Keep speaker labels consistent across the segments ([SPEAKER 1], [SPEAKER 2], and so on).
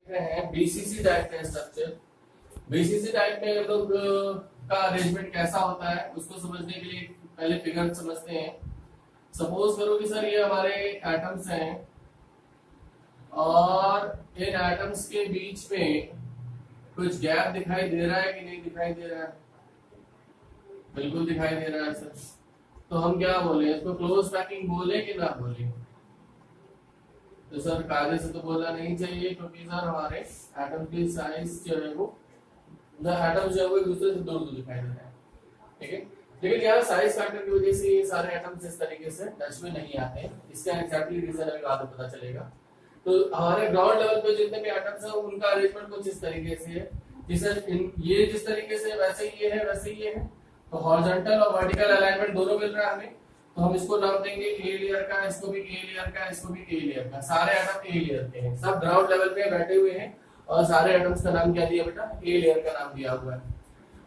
[SPEAKER 1] हैं BCC type का structure. BCC type में हम लोग का अरेंजमेंट कैसा होता है उसको समझने के लिए पहले फिगर समझते हैं। सपोज करो कि सर ये हमारे एटम्स हैं और इन एटम्स के बीच में कुछ गैप दिखाई दे रहा है कि नहीं दिखाई दे रहा है? बिल्कुल दिखाई दे रहा है सर। तो हम क्या बोले, इसको क्लोज पैकिंग बोले कि ना बोले? तो सर कायदे से तो बोलना नहीं चाहिए, क्योंकि सर हमारे एटम की साइज जो है वो एटम जो है वो एक दूसरे से दूर दूर दिखाई दे रहा है, ठीक है। लेकिन यहाँ साइज फैक्टर की वजह से ये सारे एटम्स इस तरीके से टच में नहीं आते हैं। इसका एग्जैक्टली रीजन अभी बाद में पता चलेगा। तो हमारे ग्राउंड लेवल पे जितने भी एटम्स हैं उनका अरेंजमेंट कुछ इस तरीके से है कि सर ये जिस तरीके से वैसे ही ये है वैसे ही ये है। तो हॉरिजॉन्टल और वर्टिकल अलाइनमेंट दोनों मिल रहा है हमें, तो हम इसको नाम देंगे ए लेयर का, इसको भी ए लेयर का, इसको भी ए लेयर का। सारे एटम ए लेयर के हैं, सब ग्राउंड लेवल पे बैठे हुए हैं और सारे एटम्स का नाम क्या दिया बेटा? ए लेयर का नाम दिया हुआ है।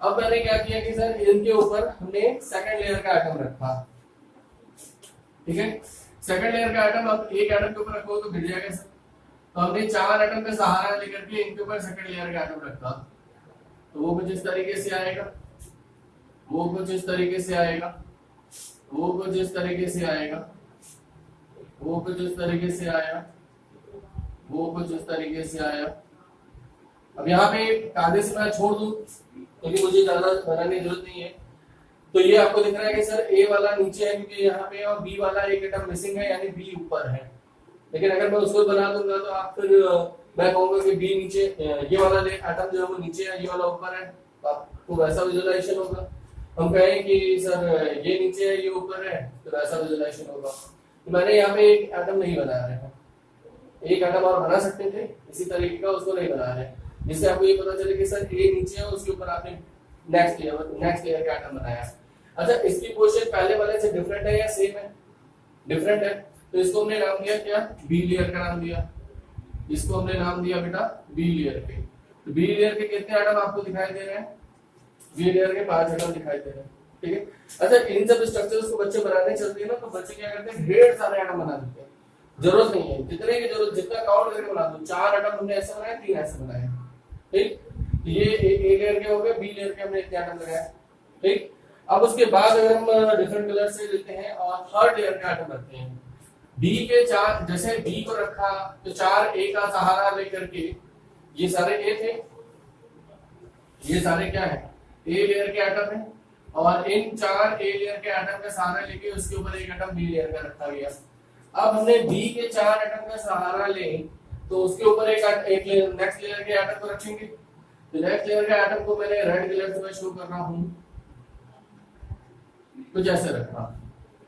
[SPEAKER 1] अब मैंने क्या किया कि सर इनके ऊपर हमने सेकंड लेयर का एटम रखा, ठीक है। सेकंड लेयर का एटम अब एक एटम के ऊपर रखो तो गिर जाएगा सर। तो हमने चार एटम का सहारा लेकर के इनके ऊपर सेकंड लेयर का एटम रखा, तो वो कुछ इस तरीके से आएगा, वो कुछ इस तरीके से आएगा, वो कुछ इस तरीके से आएगा, वो कुछ इस तरीके से आया, वो कुछ इस तरीके से आया। अब यहाँ पे कायदे से मैं छोड़ दूं क्योंकि मुझे ज्यादा बनाने की जरूरत नहीं है। तो ये आपको दिख रहा है कि सर ए वाला नीचे है क्योंकि यहाँ पे, और बी वाला एक एटम मिसिंग है यानी बी ऊपर है। लेकिन अगर मैं उसको बना दूंगा तो आप फिर मैं कहूंगा कि बी नीचे, ये वाला एटम जो है वो नीचे है, ये वाला ऊपर है, तो आपको वैसा विजुअलाइजेशन होगा। हम कहें कि सर ये नीचे है ये ऊपर है, तो वैसा विजुअलाइजेशन होगा। तो मैंने यहाँ पे एक एटम नहीं बना रहे हैं, एक एटम और बना सकते थे इसी तरीके का, उसको नहीं बना रहे, जिससे आपको ये पता चले कि सर ए नीचे है उसके ऊपर आपने नेक्स्ट लेयर का एटम बनाया। अच्छा, इसकी पोजीशन पहले वाले से डिफरेंट है या सेम है? डिफरेंट है, तो इसको हमने नाम दिया क्या? बी लेयर का नाम दिया। इसको हमने नाम दिया बेटा बी लेयर के। तो बी लेयर के कितने एटम आपको दिखाई दे रहे हैं? बी लेयर के 5 एटम दिखाई दे रहे हैं, ठीक है। अच्छा, इन सब स्ट्रक्चर्स को बच्चे बनाने चलते हैं ना, तो बच्चे क्या करते हैं, ढेर सारे एटम बना देते हैं। जरूरत नहीं है, जितने की जरूरत जितना काउंट करके बना दो। 4 एटम हमने ऐसे बनाए, 3 ऐसे बनाए, ठीक। ये ए लेयर के हो गए, बी लेयर के हमने इतने एटम लगाए, ठीक। अब उसके बाद अगर हम डिफरेंट कलर से लेते हैं और थर्ड लेयर का एटम रखते हैं, डी के 4, जैसे डी को रखा तो 4 ए का सहारा लेकर के, ये सारे ए थे, ये सारे क्या है? ए लेयर के एटम है, और इन 4 ए लेयर के एटम का सहारा लेके उसके ऊपर एक एटम बी लेयर का रखा गया। अब हमने बी के 4 एटम का सहारा ले तो उसके ऊपर एक नेक्स्ट लेयर के एटम को रखेंगे। तो नेक्स्ट लेयर के एटम को मैंने रेड कलर से मैं शो कर रहा हूं, कुछ ऐसे रखा।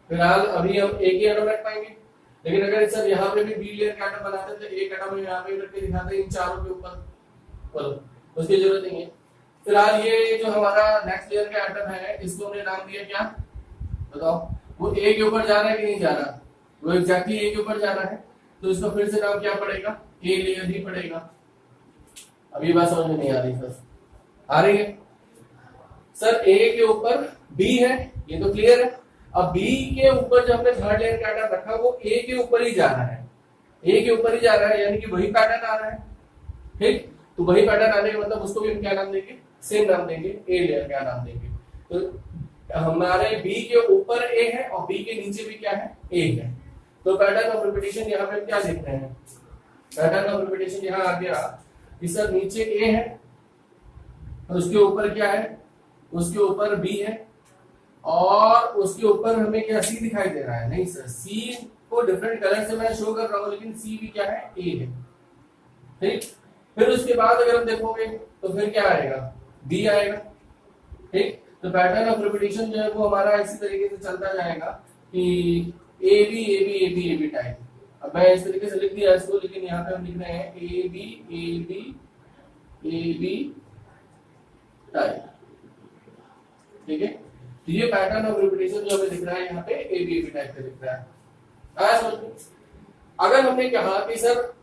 [SPEAKER 1] फिलहाल अभी हम एक ही एटम रख पाएंगे, लेकिन अगर सर यहाँ पे भी बी लेयर का एटम बनाते तो एक एटम यहाँ पे रख के दिखाते इन चारों के ऊपर, बोलो उसकी जरूरत नहीं है। फिलहाल ये जो हमारा नेक्स्ट लेयर का एटम है इसको हमने नाम दिया क्या? बताओ, वो ए के ऊपर जा रहा है कि नहीं जा रहा? वो एग्जैक्टली ए के ऊपर जा रहा है, तो इसको फिर से नाम क्या पड़ेगा? ए लेयर ही पड़ेगा। अभी बात समझ में नहीं आ रही सर? आ रही है सर? ए के ऊपर बी है, ये तो क्लियर है। अब बी के ऊपर जो हमने थर्ड लेयर का एटम रखा वो ए के ऊपर ही जा रहा है, ए के ऊपर ही जा रहा है, यानी कि वही पैटर्न आ रहा है, ठीक। तो वही पैटर्न आने का मतलब उसको भी हम क्या नाम देंगे? सेम नाम देंगे, ए लेयर का नाम देंगे। तो हमारे बी के ऊपर ए है और बी के नीचे भी क्या है? ए है। तो पैटर्न ऑफ रिपीटेशन यहाँ पे क्या देख रहे हैं? पैटर्न ऑफ रिपीटेशन यहाँ आ गया कि सर नीचे ए है और उसके ऊपर क्या है? उसके ऊपर बी है, और उसके ऊपर हमें क्या सी दिखाई दे रहा है? नहीं सर, सी को डिफरेंट कलर से मैं शो कर रहा हूं, लेकिन सी भी क्या है? ए है, ठीक। फिर उसके बाद अगर हम देखोगे तो फिर क्या आएगा? बी आएगा, ठीक। तो पैटर्न ऑफ रिपीटेशन जो है वो हमारा इसी तरीके से चलता जाएगा कि A B A B A B A B type. अब मैं इस तरीके से लिख दिया इसको, लेकिन यहाँ पे हम लिख रहे हैं A B A B A B type, ठीक है। तो ये पैटर्न ऑफ रिपीटेशन जो हमें दिख रहा है यहाँ पे ए बी टाइप का दिख रहा है। आया समझ में? अगर हमने कहा कि सर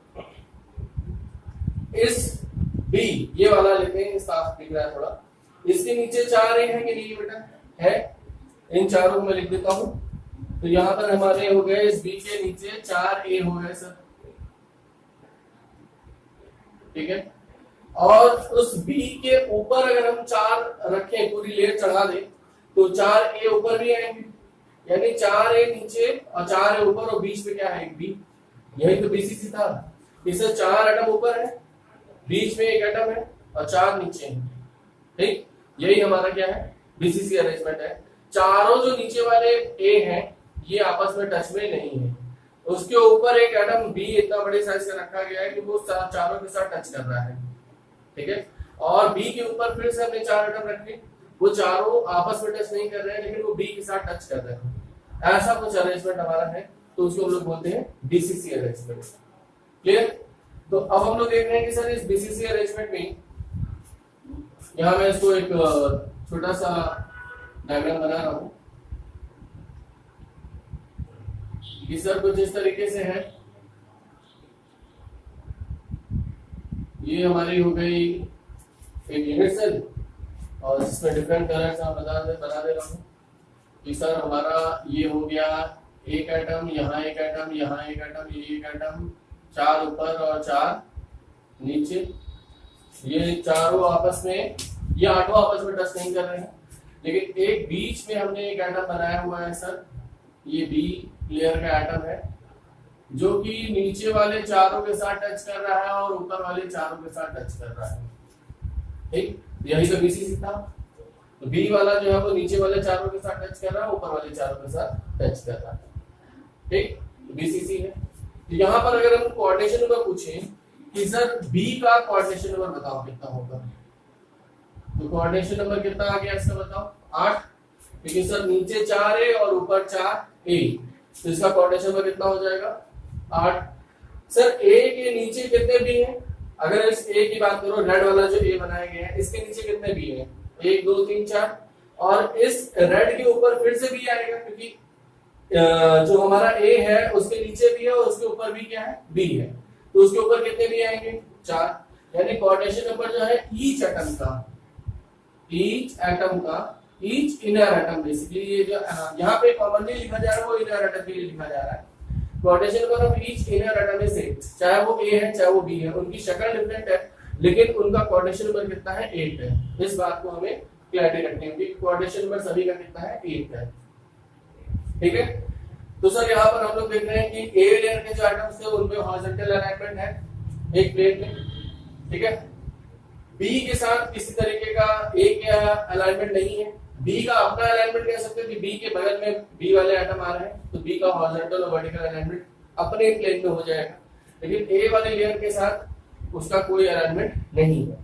[SPEAKER 1] इस बी, ये वाला लेते हैं, साफ दिख रहा है थोड़ा, इसके नीचे 4 ए है कि नहीं बेटा? है। इन चारों को मैं लिख देता हूं, तो यहां पर हमारे हो गए इस बी के नीचे 4 ए हो गए सर, ठीक है। और उस बी के ऊपर अगर हम 4 रखें, पूरी लेयर चढ़ा दें, तो 4A ऊपर भी आएंगे, यानी 4A नीचे और 4A ऊपर, और बीच में क्या है, एक बी। यही तो बीसीसी था। इससे 4 एटम ऊपर है, बीच में एक एटम है और 4 नीचे है, ठीक। यही हमारा क्या है, बीसीसी अरेंजमेंट है। चारों जो नीचे वाले ए हैं ये आपस में टच में नहीं है, उसके ऊपर एक एटम बी इतना बड़े साइज का रखा गया है कि वो चारों के साथ टच कर रहा है, ठीक है। और बी के ऊपर फिर से हमने 4 एटम रखे, वो चारों आपस में टच नहीं कर रहे हैं, लेकिन वो बी के साथ टच कर रहे हैं। ऐसा कुछ अरेंजमेंट हमारा है, तो उसको हम लोग बोलते हैं बीसीसी अरेंजमेंट। क्लियर? तो अब हम लोग देख रहे हैं कि सर इस बीसीसी अरेंजमेंट में, यहां मैं इसको एक छोटा सा डायग्राम बना रहा हूं कि सर कुछ इस तरीके से है। ये हमारी हो गई एक यूनिट सेल, और इसमें डिफरेंट कलर्स आप बना दे रहा हूँ कि सर हमारा ये हो गया एक एटम, यहाँ एक एटम, यहाँ एक एटम, ये एक एटम, 4 ऊपर और 4 नीचे। ये चारों आपस में, ये 8 आपस में टच नहीं कर रहे हैं, लेकिन एक बीच में हमने एक एटम बनाया हुआ है सर, ये बी लेयर का एटम है, जो कि नीचे वाले चारों के साथ टच कर रहा है और ऊपर वाले चारों के साथ टच कर रहा है, ठीक। यही तो बीसीसी था। तो बी वाला जो है वो नीचे वाले चारों के साथ टच कर रहा है, ऊपर वाले चारों के साथ टच कर रहा है, ठीक। बीसीसी है। तो यहाँ पर अगर हम कोऑर्डिनेशन नंबर पूछें कि सर बी का कोऑर्डिनेशन नंबर बताओ कितना होगा, तो कोऑर्डिनेशन नंबर कितना आ गया इसका बताओ, 8, क्योंकि सर नीचे 4A और ऊपर 4A, तो इसका कोऑर्डिनेशन नंबर कितना हो जाएगा, 8। सर A के नीचे कितने बी हैं, अगर इस A की बात करो, रेड वाला जो A बनाया गया है, इसके नीचे कितने बी हैं, 1 2 3 4, और इस रेड के ऊपर फिर से बी आएगा, क्योंकि जो हमारा A है उसके नीचे भी है और उसके ऊपर भी क्या है, बी है, तो उसके ऊपर कितने बी आएंगे, 4। यानी कोऑर्डिनेशन नंबर जो है ईच एटम का ईच इनर एटम, बेसिकली ये जो यहाँ पे कॉमनली लिखा जा रहा है वो इनर एटम के लिए लिखा जा रहा है। Coordination number of each inner atom is 8, चाहे वो A है चाहे वो B है, उनकी शक्ल डिफरेंट है, लेकिन उनका कोऑर्डिनेशन नंबर कितना है, 8 है। इस बात को हमें क्लैरिटी रखनी होगी, कोऑर्डिनेशन नंबर सभी का कितना है, 8 है, ठीक है। तो सर यहाँ पर हम लोग देख रहे हैं कि A लेयर के जो एटम्स थे उनमें हॉरिजॉन्टल अलाइनमेंट है एक प्लेन में, ठीक है। B के साथ किसी तरीके का A का अलाइनमेंट नहीं है, B का अपना अलाइनमेंट कह सकते हैं कि B के बगल में B वाले एटम आ रहे हैं, तो B का हॉरिजॉन्टल और वर्टिकल अलाइनमेंट अपने प्लेन में हो जाएगा, लेकिन A वाले लेयर के साथ उसका कोई अलाइनमेंट नहीं है।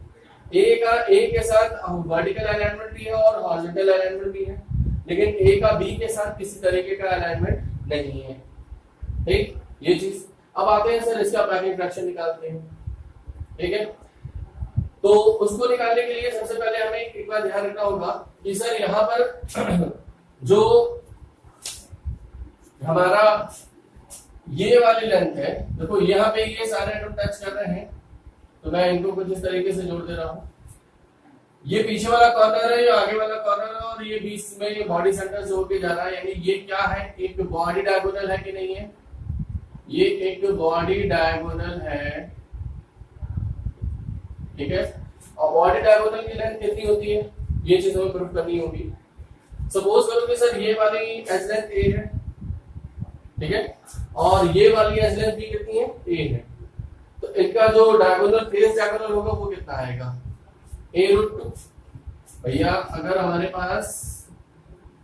[SPEAKER 1] A के साथ वर्टिकल अलाइनमेंट भी है और हॉरिजॉन्टल अलाइनमेंट भी है, लेकिन A का B के साथ किसी तरीके का अलाइनमेंट नहीं है, ठीक। ये चीज। अब आते हैं सर इसका पैकिंग फ्रैक्शन निकालते हैं, ठीक है। तो उसको निकालने के लिए सबसे पहले हमें एक बार ध्यान रखना होगा कि सर यहाँ पर जो हमारा ये वाली लेंथ है, देखो यहाँ पे ये सारे एटम टच कर रहे हैं, तो मैं इनको कुछ इस तरीके से जोड़ दे रहा हूँ। ये पीछे वाला कॉर्नर है, ये आगे वाला कॉर्नर है, और ये बीच में ये बॉडी सेंटर से होके जा रहा है, यानी ये क्या है, एक बॉडी डायगोनल है कि नहीं है, ये एक बॉडी डायगोनल है, ठीक है। और बॉडी डायगोनल की लेंथ कितनी होती है, ये चीज हमें प्रूफ करनी होगी। सपोज करो कि सर ये वाली एज लेंथ A है, ठीक है, और ये वाली एज लेंथ भी कितनी है, A है, तो इनका जो डायगोनल फेस डायगोनल होगा वो कितना आएगा, A√2। भैया अगर हमारे पास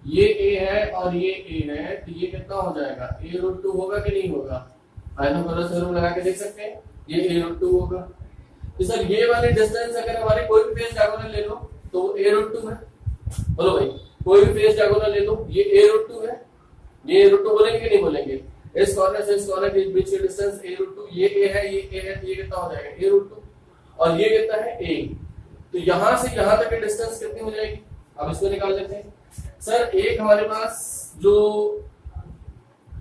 [SPEAKER 1] ये A है और ये A है, तो ये कितना हो जाएगा, A√2 होगा कि नहीं होगा, आयतों को लगा के देख सकते हैं, ये A√2 होगा। तो सर ये वाली डिस्टेंस अगर हमारी कोई भी फेस डायगोनल ले लो तो A√2 है, बोलो भाई, कोई भी फेस डायगोनल ले लो, ये A√2 है, ये A√2 बोलेंगे कि नहीं बोलेंगे, इस कॉर्नर से इस कॉर्नर के बीच की डिस्टेंस A√2, ये A है, ये A है, ये कितना हो जाएगा, A√2, और ये कितना है, A। तो यहां से यहां तक की डिस्टेंस कितनी हो जाएगी, अब इसको निकाल लेते हैं। सर एक हमारे पास जो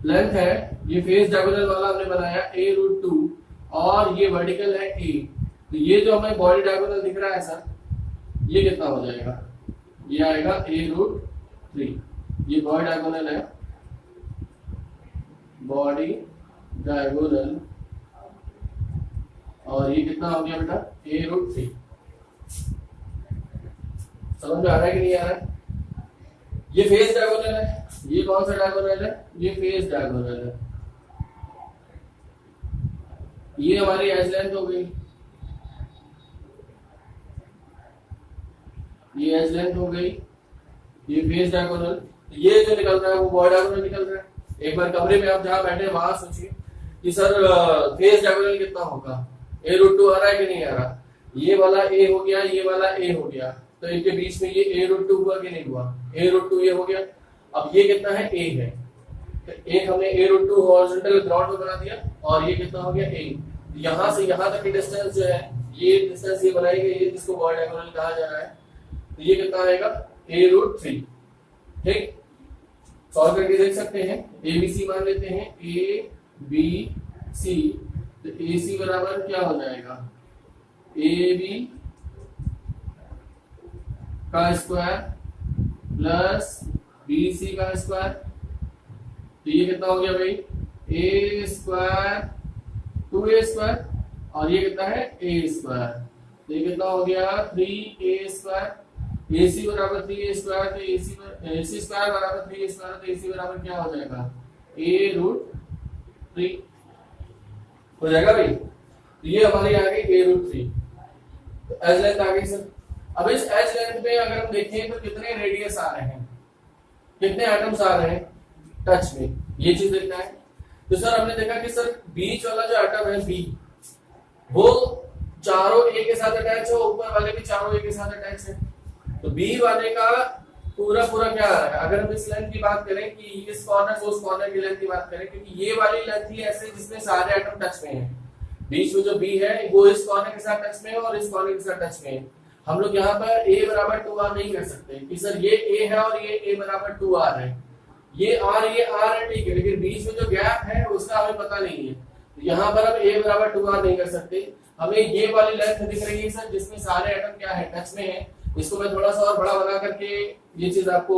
[SPEAKER 1] लेंथ है, ये फेस डायगोनल वाला हमने बनाया A√2, और ये वर्टिकल है A, तो ये जो हमें बॉडी डायगोनल दिख रहा है सर, ये कितना हो जाएगा, ये आएगा A√3, ये बॉडी डायगोनल है, बॉडी डायगोनल और ये कितना हो गया बेटा a√3। समझ में आ रहा है कि नहीं आ रहा है? ये फेस डायगोनल है, ये कौन सा डायगोनल है? ये फेस डायगोनल है। ये हमारी एज लेंथ हो गई, ये एज लेंथ हो गई, ये फेस डायगोनल। ये जो निकल रहा है वो बॉय डायगोनल निकल रहा है। एक बार कमरे में आप जहां बैठे वहां सोचिए कि सर फेस डायगोनल कितना होगा, a√2 आ रहा है कि नहीं आ रहा? ये वाला a हो गया, ये वाला a हो गया, तो इनके बीच में ये a√2 हुआ कि नहीं हुआ? a√2 ये हो गया। अब ये कितना है? a है, तो एक हमने a√2 हॉरिजॉन्टल ग्राउंड में बना दिया, और ये कितना हो गया? a। यहां से यहां तक की डिस्टेंस जो है, ये डिस्टेंस ये बनाई गई है जिसको बॉय डायगोनल कहा जा रहा है, तो ये कितना आएगा? a√3। ठीक, सॉल्व करके देख सकते हैं। ABC मान लेते हैं, ABC, तो AC बराबर क्या हो जाएगा? AB का स्क्वायर प्लस BC का स्क्वायर, तो ये कितना हो गया भाई? A स्क्वायर 2A स्क्वायर, और ये कितना है? A स्क्वायर, तो ये कितना हो गया? 3A square. AC बराबर 3A स्क्वायर, तो AC स्क्वायर बराबर 3A स्क्वायर, तो AC बराबर क्या हो जाएगा? a√3 हो जाएगा भाई। तो ये हमारी आ गई a√3। तो एज लेंथ आ गई सर। अब इस एज लेंथ पे अगर हम देखें तो कितने रेडियस आ रहे हैं, कितने एटम्स आ रहे हैं टच में, ये चीज देखना है। तो सर हमने देखा कि सर बीच वाला जो एटम है B, वो चारों A के साथ अटैच है, ऊपर वाले भी चारों A के साथ अटैच है। तो B वाले का पूरा पूरा क्या आ रहा है? अगर हम इस लेंथ की बात करें कि इस कॉर्नर से उस कॉर्नर की लेंथ की बात करें, क्योंकि ये वाली लेंथ ही ऐसे जिसमें सारे एटम टच में हैं। बीच में जो B है वो इस कॉर्नर के साथ टच में है और इस कॉर्नर के साथ टच में है। हम लोग यहाँ पर a बराबर 2r नहीं कर सकते कि सर ये a है और ये a बराबर 2r है, ये r है, ठीक है, लेकिन बीच में जो गैप है उसका हमें पता नहीं है। तो यहाँ पर हम a बराबर 2r नहीं कर सकते। हमें ये वाली लेंथ दिख रही है सर जिसमें सारे एटम क्या है? टच में है। इसको मैं थोड़ा सा और बड़ा बना करके ये चीज आपको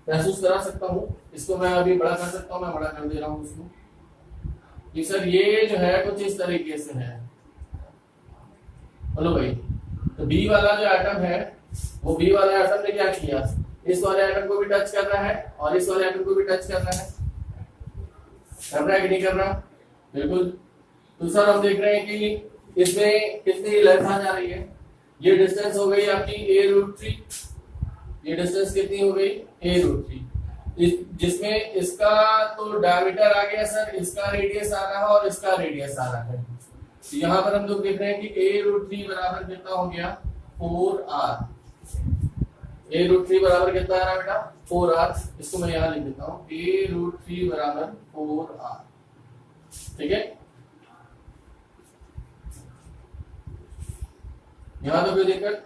[SPEAKER 1] महसूस करा सकता हूँ। इसको मैं अभी बड़ा कर सकता हूँ, मैं बड़ा कर दे रहा हूँ इसको कि सर ये जो है कुछ इस तरीके से है। बोलो भाई, तो बी वाला जो एटम है वो बी वाला एटम ने क्या किया? इस वाले एटम को भी टच कर रहा है और इस वाले एटम को भी टच कर रहा है। कर रहा है कि नहीं कर रहा? बिल्कुल। तो सर हम देख रहे हैं कि इसमें कितनी लेंथ आ जा रही है। ये डिस्टेंस हो गई आपकी a√3, ये डिस्टेंस कितनी हो गई? a√3, जिसमें इसका तो डायमीटर आ गया सर, इसका रेडियस आ रहा है और इसका रेडियस आ रहा है। तो यहाँ पर हम लोग देख रहे हैं कि a√3 बराबर कितना हो गया? 4r। a√3 बराबर कितना आ रहा है बेटा? 4r। इसको मैं यहाँ लिख देता हूँ, a√3 बराबर 4r। ठीक है, यहाँ तो कोई दिक्कत,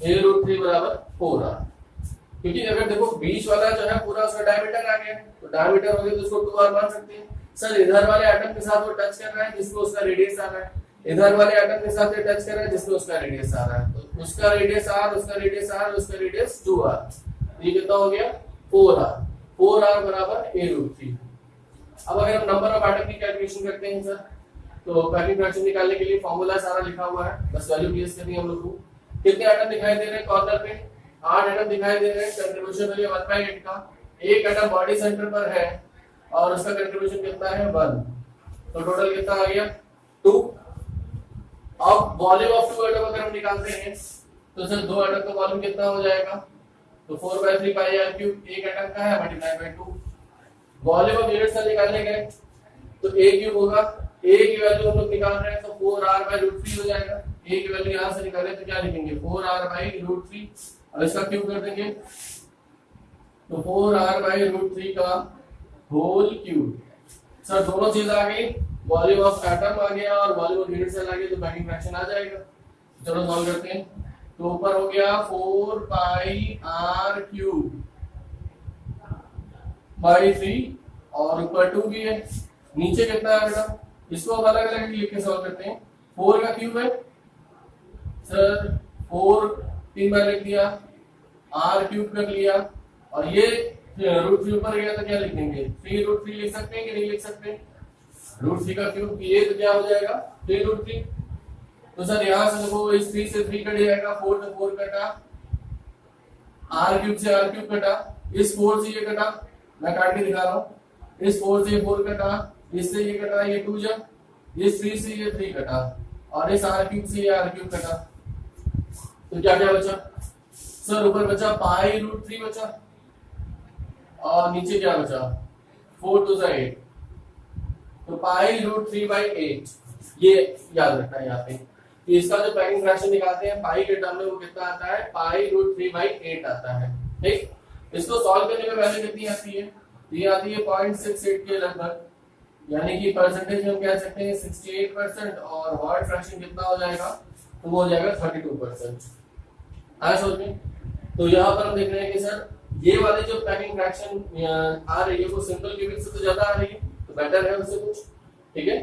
[SPEAKER 1] a√3 बराबर 4r, क्योंकि अगर देखो बीच वाला जो है पूरा उसका डायमीटर आ गया, तो डायमीटर हो गया तो उसको 2r मान सकते हैं। सर इधर वाले एटम के साथ वो टच कर रहा है जिसमें उसका रेडियस आ रहा है, इधर वाले एटम के साथ टच कर रहा है जिसमें उसका रेडियस आ रहा है, तो उसका रेडियस r, उसका रेडियस r, उसका रेडियस 2r। ये कितना हो गया? 4r। 4r बराबर a√3। अब अगर हम नंबर ऑफ एटम की कैलकुलेशन करते हैं सर, तो पैकिंग फ्रैक्शन निकालने के लिए फॉर्मूला सारा लिखा हुआ है, बस वैल्यू प्लेस करनी है हम लोग को। कितने एटम दिखाई दे रहे हैं कॉर्नर पे? 8 एटम दिखाई दे रहे हैं। कंट्रीब्यूशन है 1/8 का। एक एटम बॉडी सेंटर पर है और उसका कंट्रीब्यूशन कितना है? 1। तो टोटल कितना आ गया? 2। अब वॉल्यूम ऑफ 2 एटम अगर हम निकालते हैं तो सर 2 एटम का वॉल्यूम कितना हो जाएगा? तो 4/3 पाई r क्यूब एक एटम का है multiply by 2। Volume of unit cell निकालने गए तो a क्यूब होगा, a की वैल्यू हम लोग निकाल रहे हैं तो 4r/√3 हो जाएगा। a की वैल्यू यहां से निकालें तो क्या लिखेंगे? 4r/√3। अब इसका क्यूब कर देंगे तो 4r/√3 का होल क्यूब। सर दोनों चीज आ गई, वॉल्यूम ऑफ एटम आ गया और वॉल्यूम ऑफ यूनिट सेल आ गया, तो पैकिंग फ्रैक्शन आ जाएगा। चलो सॉल्व करते हैं। तो ऊपर हो गया 4πr³ और ऊपर 2 भी है, नीचे कितना है बेटा? इसको हम अलग अलग लिख के सॉल्व करते हैं। 4 का क्यूब है सर, 4 3 बार लिख दिया, r³ कर लिया, और ये √3 ऊपर गया तो क्या लिखेंगे? 3√3 लिख सकते हैं कि नहीं लिख सकते? √3 का क्यूब, ये तो क्या हो जाएगा? 3√3। तो सर यहाँ से देखो इस 3 से 3 कट जाएगा, 4 से 4 कटा, r³ से r³ कटा, इस 4 से ये कटा, मैं काट के दिखा रहा हूँ, इस 4 से ये 4 कटा, इससे ये कटा, ये 2 जब, इस 3 से ये 3 कटा, और इस r³ से ये r³ कटा। तो क्या क्या बचा सर? ऊपर बचा π√3 बचा, और नीचे क्या बचा? 4 2 8, तो π√3/8। ये याद रखना है यहाँ पे। तो इसका जो पैकिंग फ्रैक्शन निकालते हैं पाई के टर्म में, वो कितना आता है? π√3/8 आता है। ठीक, इसको सॉल्व करने में वैल्यू कितनी आती है? ये आती है 0.68 के लगभग, यानी कि परसेंटेज हम कह सकते हैं 68%, और वर्ड फ्रैक्शन कितना हो जाएगा? तो वो हो जाएगा 32%। आया समझ में? तो यहाँ पर हम देख रहे हैं कि सर ये वाले जो पैकिंग फ्रैक्शन आ रही है वो सिंपल क्यूबिक से तो ज्यादा आ रही है, तो बेटर है उससे कुछ। ठीक है,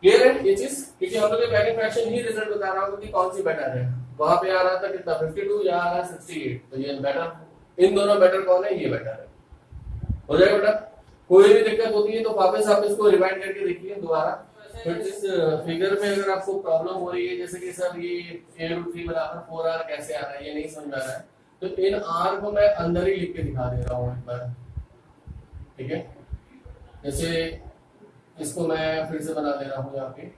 [SPEAKER 1] क्लियर है ये चीज? क्योंकि हम लोग पैकिंग फ्रैक्शन ही रिजल्ट बता रहा हूँ कि कौन सी बेटर है। वहां पे आ रहा था कितना? 52, यहाँ आ रहा है 68, तो ये बेटर, इन दोनों बेटर कौन है? ये बेटर है। हो जाएगा बेटा? कोई भी दिक्कत होती है तो वापस आप इसको रिवाइंड करके देखिए दोबारा। फिर इस फिगर में अगर आपको प्रॉब्लम हो रही है, जैसे कि सर ये a√3 बराबर 4r कैसे आ रहा है, ये नहीं समझ में आ रहा है, तो इन r को मैं अंदर ही लिख के दिखा दे रहा हूँ एक बार। ठीक है, जैसे इसको मैं फिर से बना दे रहा हूँ यहाँ पे,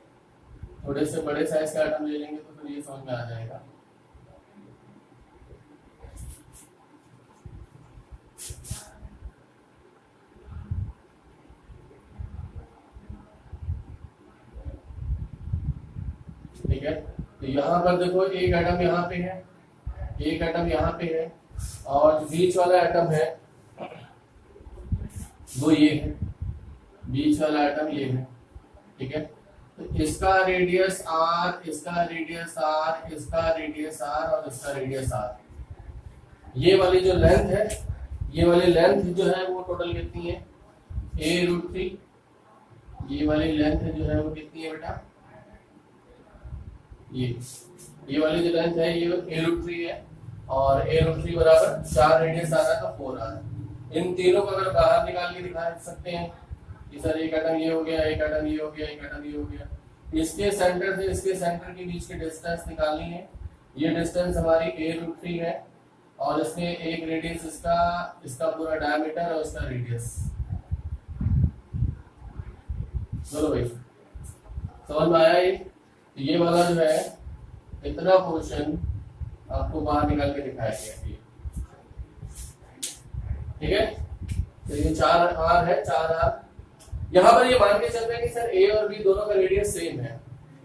[SPEAKER 1] थोड़े से बड़े साइज का आइटम ले लेंगे तो फिर ये समझ में आ जाएगा। ठीक है, तो यहाँ पर देखो एक आइटम यहाँ पे है, एक आइटम यहाँ पे है, और जो बीच वाला आइटम है वो ये है, बीच वाला आइटम ये है। ठीक है, तो इसका रेडियस r, इसका रेडियस r, इसका रेडियस r, और इसका रेडियस r। ये वाली जो लेंथ है, ये वाली लेंथ जो है वो टोटल कितनी है? a√3। ये वाली लेंथ जो है वो कितनी है बेटा? ये वाली जो लेंथ है ये a√3 है, और a√3 बराबर 4 रेडियस आ रहा है तो 4 आ रहा है। इन तीनों को अगर बाहर निकाल के दिखा सकते हैं कि सर एक आइटम ये हो गया, एक आइटम ये हो गया, एक आइटम ये हो गया। इसके सेंटर से इसके सेंटर के बीच की डिस्टेंस निकालनी है। ये डिस्टेंस हमारी a√3 है, और इसमें एक रेडियस इसका पूरा डायमीटर और इसका रेडियस। चलो भाई, समझ में आया? ये वाला जो है इतना पोर्शन आपको बाहर निकाल के दिखाया गया। ठीक है, तो ये 4r है, 4r। यहाँ पर ये मान के चलते हैं कि सर a और b दोनों का रेडियस सेम है।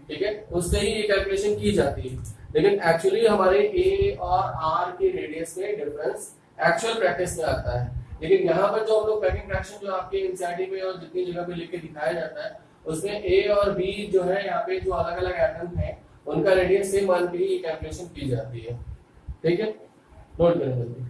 [SPEAKER 1] ठीक है, उससे ही ये कैलकुलेशन की जाती है, लेकिन एक्चुअली हमारे a और r के रेडियस में डिफरेंस एक्चुअल प्रैक्टिस में आता है। लेकिन यहाँ पर जो हम लोग पैकिंग फ्रैक्शन जो आपके एनसीईआरटी में और जितनी जगह पे लिख के दिखाया जाता है, उसमें a और b जो है यहाँ पे जो अलग अलग एटम है उनका रेडियस सेम मान के ही कैलकुलेशन की जाती है। ठीक है, नोट करें जल्दी।